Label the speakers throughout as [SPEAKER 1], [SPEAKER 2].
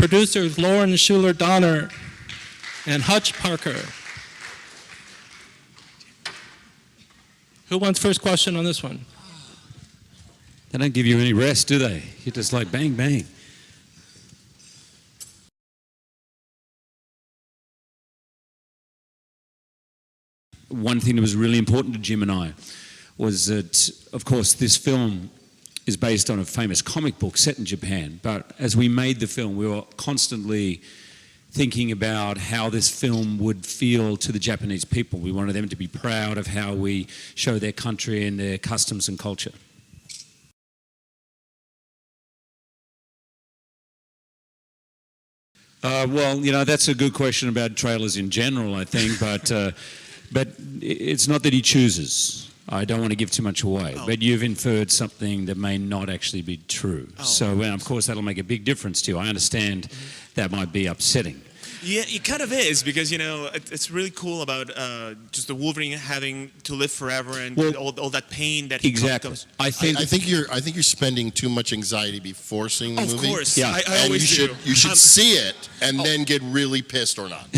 [SPEAKER 1] producers Lauren Schuler Donner and Hutch Parker. Who wants first question on this one?
[SPEAKER 2] They don't give you any rest, do they? You're just like bang, bang. One thing that was really important to Jim and I was that, of course, this film is based on a famous comic book set in Japan. But as we made the film, we were constantly thinking about how this film would feel to the Japanese people. We wanted them to be proud of how we show their country and their customs and culture. Well, you know, that's a good question about trailers in general, I think, but it's not that he chooses. I don't want to give too much away, but you've inferred something that may not actually be true. So, well, of course, that'll make a big difference to you. I understand that might be upsetting.
[SPEAKER 3] Yeah, it kind of is, because, you know, it's really cool about just the Wolverine having to live forever and all that pain that he comes.
[SPEAKER 4] I think you're spending too much anxiety before seeing the movie.
[SPEAKER 3] Of course,
[SPEAKER 2] yeah.
[SPEAKER 3] I always do.
[SPEAKER 4] You should see it and then get really pissed or not.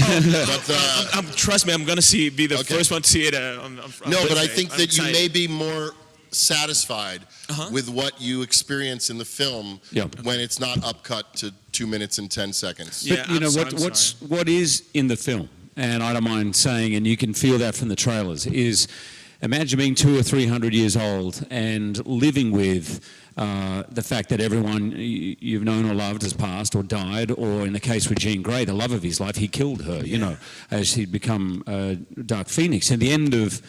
[SPEAKER 3] Trust me, I'm gonna be the first one to see it.
[SPEAKER 4] No, but I think that you may be more satisfied with what you experience in the film when it's not upcut to 2 minutes and 10 seconds.
[SPEAKER 2] But you know what is in the film, and I don't mind saying, and you can feel that from the trailers, is imagine being 200 or 300 years old and living with the fact that everyone you've known or loved has passed or died, or in the case with Jean Grey, the love of his life, he killed her, you know, as he'd become Dark Phoenix. In the end of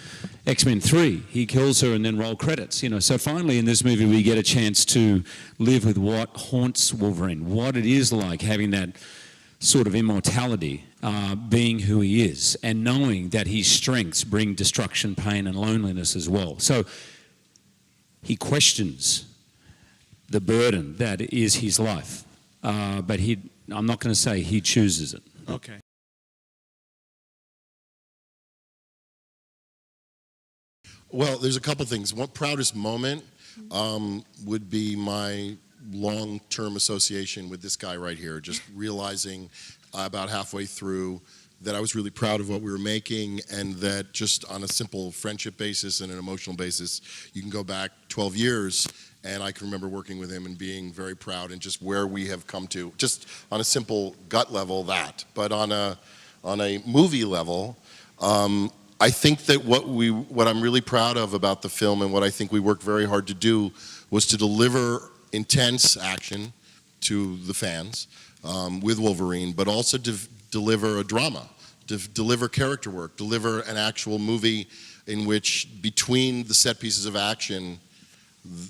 [SPEAKER 2] X-Men 3, he kills her and then roll credits, you know. So finally in this movie we get a chance to live with what haunts Wolverine, what it is like having that sort of immortality, being who he is, and knowing that his strengths bring destruction, pain, and loneliness as well. So he questions the burden that is his life, but I'm not going to say he chooses it.
[SPEAKER 3] Okay.
[SPEAKER 4] Well, there's a couple things. One proudest moment would be my long-term association with this guy right here, just realizing about halfway through that I was really proud of what we were making, and that just on a simple friendship basis and an emotional basis, you can go back 12 years, and I can remember working with him and being very proud, and just where we have come to, just on a simple gut level, that. But on a movie level, I think that what I'm really proud of about the film, and what I think we worked very hard to do, was to deliver intense action to the fans with Wolverine, but also to deliver a drama, to deliver character work, deliver an actual movie in which between the set pieces of action,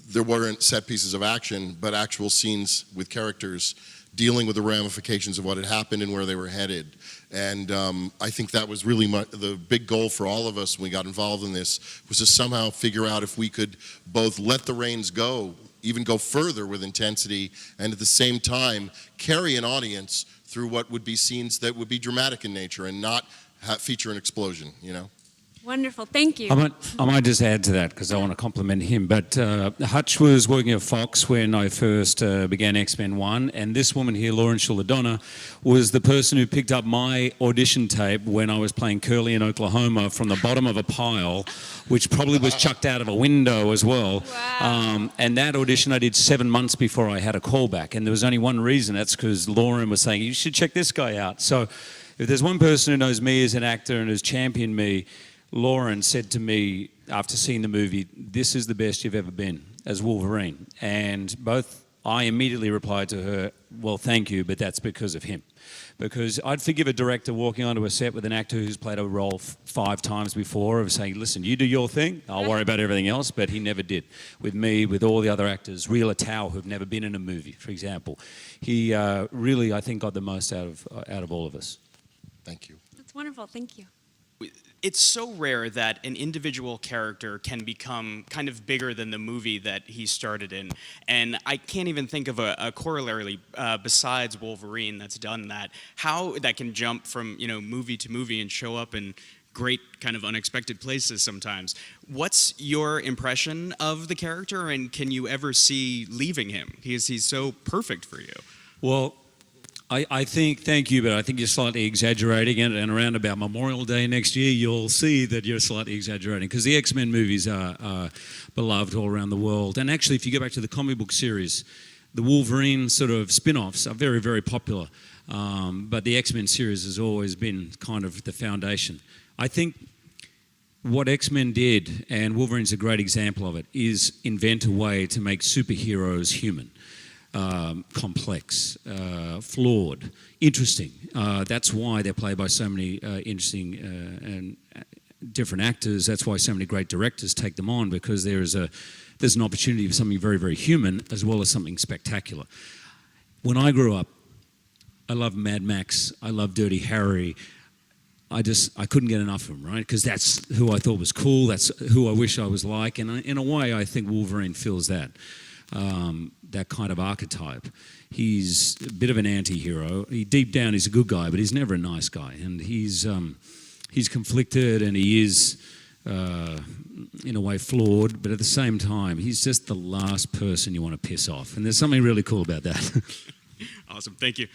[SPEAKER 4] there weren't set pieces of action, but actual scenes with characters dealing with the ramifications of what had happened and where they were headed. And I think that was really the big goal for all of us when we got involved in this, was to somehow figure out if we could both let the reins go, even go further with intensity, and at the same time carry an audience through what would be scenes that would be dramatic in nature and not feature an explosion, you know?
[SPEAKER 5] Wonderful, thank you.
[SPEAKER 2] I might just add to that, because I want to compliment him, but Hutch was working at Fox when I first began X-Men 1, and this woman here, Lauren Schuler-Donner, was the person who picked up my audition tape when I was playing Curly in Oklahoma from the bottom of a pile, which probably was chucked out of a window as well.
[SPEAKER 5] Wow.
[SPEAKER 2] And that audition I did 7 months before I had a callback, and there was only one reason. That's because Lauren was saying, you should check this guy out. So if there's one person who knows me as an actor and has championed me, Lauren said to me after seeing the movie, "This is the best you've ever been as Wolverine." And I immediately replied to her, "Well, thank you, but that's because of him." Because I'd forgive a director walking onto a set with an actor who's played a role 5 times before, of saying, "Listen, you do your thing, I'll worry about everything else," but he never did. With me, with all the other actors, Rhea Tao, who've never been in a movie, for example, he really, I think, got the most out of all of us.
[SPEAKER 4] Thank you.
[SPEAKER 5] That's wonderful, thank you.
[SPEAKER 6] It's so rare that an individual character can become kind of bigger than the movie that he started in. And I can't even think of a corollary besides Wolverine that's done that. How that can jump from, you know, movie to movie and show up in great kind of unexpected places sometimes. What's your impression of the character, and can you ever see leaving him? He's so perfect for you.
[SPEAKER 2] Well, I think, thank you, but I think you're slightly exaggerating it, and around about Memorial Day next year, you'll see that you're slightly exaggerating, because the X-Men movies are beloved all around the world. And actually, if you go back to the comic book series, the Wolverine sort of spin-offs are very, very popular. But the X-Men series has always been kind of the foundation. I think what X-Men did, and Wolverine's a great example of it, is invent a way to make superheroes human. Complex, flawed, interesting. That's why they're played by so many interesting and different actors. That's why so many great directors take them on, because there's an opportunity for something very, very human as well as something spectacular. When I grew up, I loved Mad Max. I loved Dirty Harry. I couldn't get enough of him, right? Because that's who I thought was cool. That's who I wish I was like. And in a way, I think Wolverine fills that. That kind of archetype. He's a bit of an anti-hero. Deep down, he's a good guy, but he's never a nice guy. And he's conflicted, and he is, in a way, flawed. But at the same time, he's just the last person you want to piss off. And there's something really cool about that.
[SPEAKER 6] Awesome. Thank you.